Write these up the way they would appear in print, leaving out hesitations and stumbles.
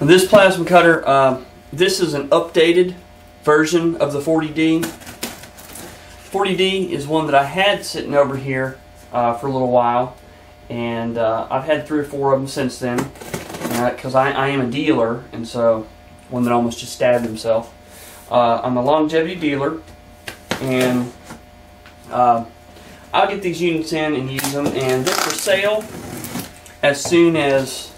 This plasma cutter, this is an updated version of the 40D. 40D is one that I had sitting over here for a little while, and I've had 3 or 4 of them since then, because I am a dealer, and so one that almost just stabbed himself. I'm a longevity dealer, and I'll get these units in and use them, and they're for sale as soon as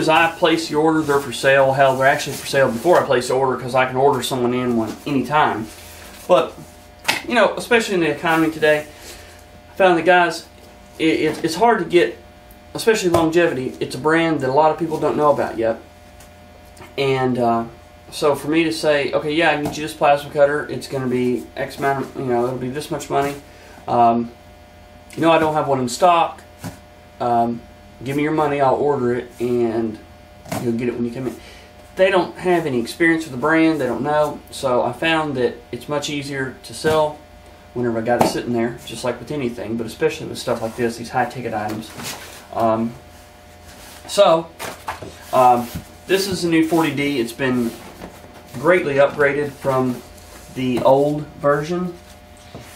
I place the order. They're for sale. Hell, they're actually for sale before I place the order, because I can order someone in one anytime. But, you know, especially in the economy today, I found that, guys, it's hard to get, especially longevity. It's a brand that a lot of people don't know about yet. And so for me to say, okay, yeah, I can get you this plasma cutter, it's going to be X amount of, it'll be this much money. I don't have one in stock. Give me your money, I'll order it, and you'll get it when you come in. They don't have any experience with the brand, they don't know, so I found that it's much easier to sell whenever I got it sitting there, just like with anything, but especially with stuff like this, these high-ticket items. This is the new 40D. It's been greatly upgraded from the old version,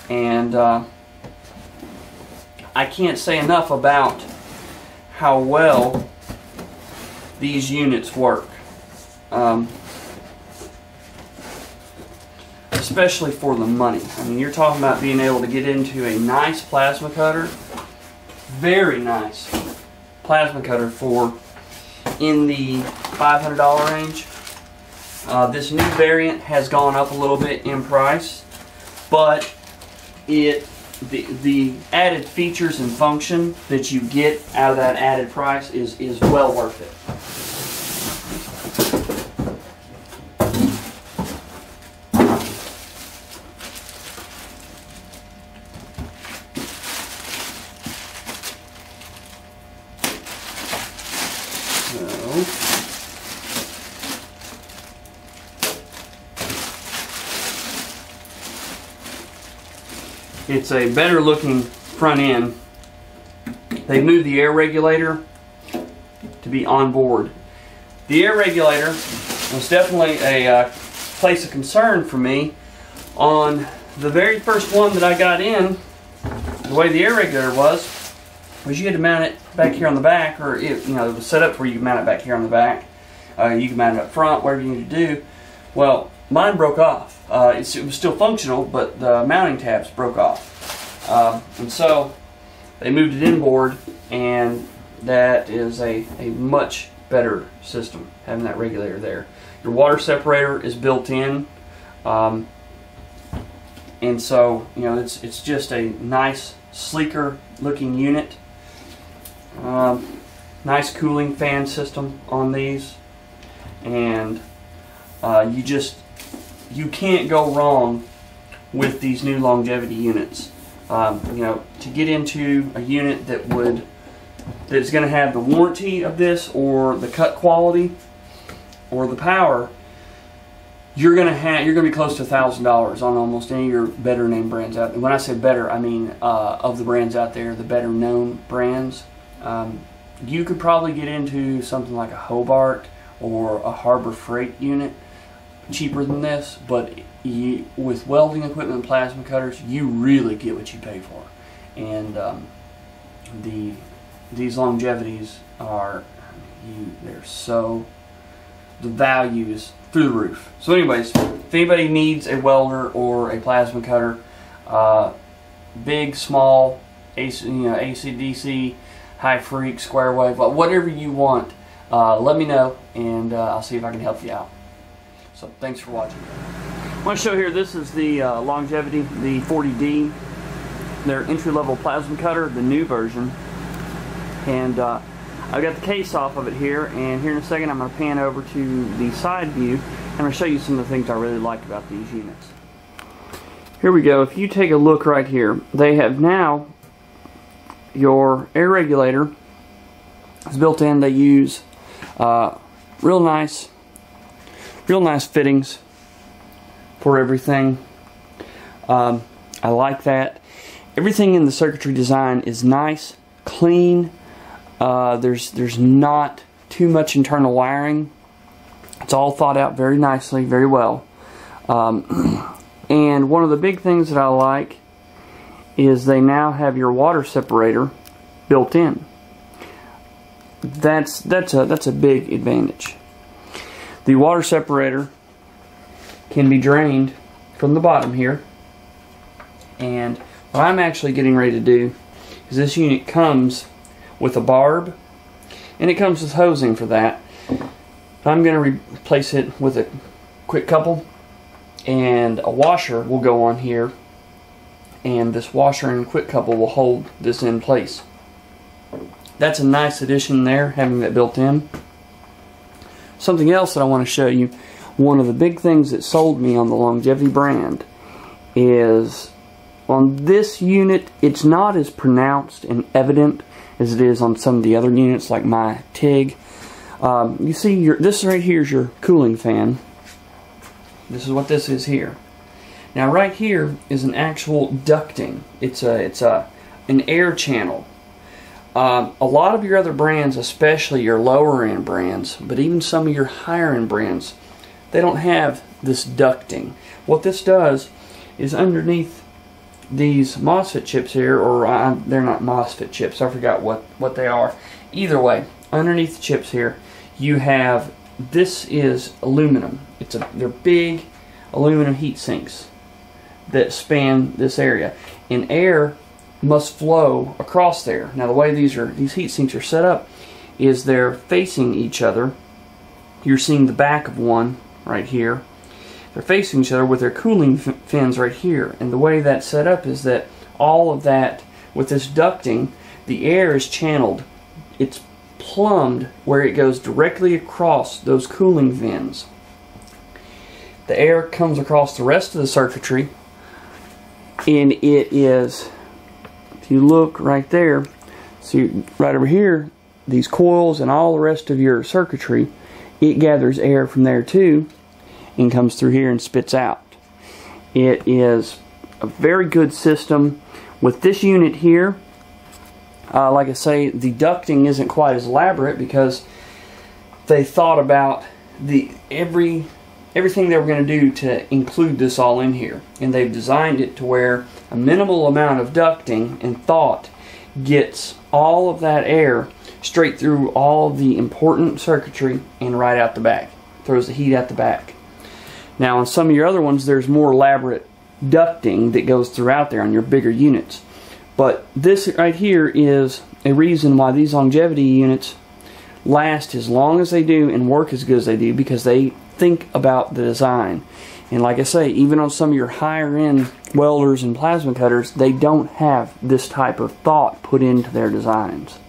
and I can't say enough about how well these units work. Especially for the money. I mean, you're talking about being able to get into a nice plasma cutter, very nice plasma cutter for in the $500 range. This new variant has gone up a little bit in price, but the added features and function that you get out of that added price is well worth it. It's a better looking front end. They moved the air regulator to be on board. The air regulator was definitely a place of concern for me. On the very first one that I got in, the way the air regulator was you had to mount it back here on the back, or it was set up where you could mount it back here on the back. You could mount it up front, whatever you need to do. Well, mine broke off. It was still functional, but the mounting tabs broke off. And so they moved it inboard, and that is a much better system, having that regulator there. Your water separator is built in, and so it's just a nice, sleeker looking unit. Nice cooling fan system on these, and you can't go wrong with these new longevity units. To get into a unit that is going to have the warranty of this, or the cut quality, or the power, you're going to be close to $1,000 on almost any of your better name brands out there. When I say better, I mean of the brands out there, the better known brands. You could probably get into something like a Hobart or a Harbor Freight unit cheaper than this, but with welding equipment and plasma cutters, you really get what you pay for. And these longevities the value is through the roof. So anyways, if anybody needs a welder or a plasma cutter, big, small, AC, DC, high freak, square wave, whatever you want, let me know, and I'll see if I can help you out. So thanks for watching. I want to show here, this is the longevity, the 40D, their entry-level plasma cutter, the new version. And I've got the case off of it here, and here in a second I'm going to pan over to the side view, and I'm going to show you some of the things I really like about these units. Here we go. If you take a look right here, they have now, your air regulator is built in. They use real nice fittings for everything. I like that. Everything in the circuitry design is nice, clean. There's not too much internal wiring. It's all thought out very nicely, very well. And one of the big things that I like is they now have your water separator built in. That's a big advantage. The water separator can be drained from the bottom here, and what I'm actually getting ready to do is this unit comes with a barb, and it comes with hosing for that. I'm going to replace it with a quick couple, and a washer will go on here, and this washer and quick couple will hold this in place. That's a nice addition there, having that built in. Something else that I want to show you, one of the big things that sold me on the Longevity brand is on this unit, it's not as pronounced and evident as it is on some of the other units like my TIG. You see, this right here is your cooling fan. This is what this is here. Now right here is an actual ducting. It's an air channel. A lot of your other brands, especially your lower end brands, but even some of your higher end brands, they don't have this ducting. What this does is underneath these MOSFET chips here, or they're not MOSFET chips, I forgot what they are. Either way, underneath the chips here, you have, this is aluminum. They're big aluminum heat sinks that span this area, and air must flow across there. Now the way these heat sinks are set up is they're facing each other. You're seeing the back of one right here. They're facing each other with their cooling fins right here, and the way that's set up is that all of that, with this ducting, the air is channeled. It's plumbed where it goes directly across those cooling fins. The air comes across the rest of the circuitry, and it is, if you look right there, see right over here, these coils and all the rest of your circuitry, it gathers air from there too and comes through here and spits out. It is a very good system. With this unit here, like I say, the ducting isn't quite as elaborate because they thought about everything they were going to do to include this all in here, and they've designed it to where a minimal amount of ducting and thought gets all of that air straight through all the important circuitry and right out the back. Throws the heat out the back. Now on some of your other ones there's more elaborate ducting that goes throughout there on your bigger units. But this right here is a reason why these longevity units last as long as they do and work as good as they do, because they think about the design. And like I say, even on some of your higher end welders and plasma cutters, they don't have this type of thought put into their designs.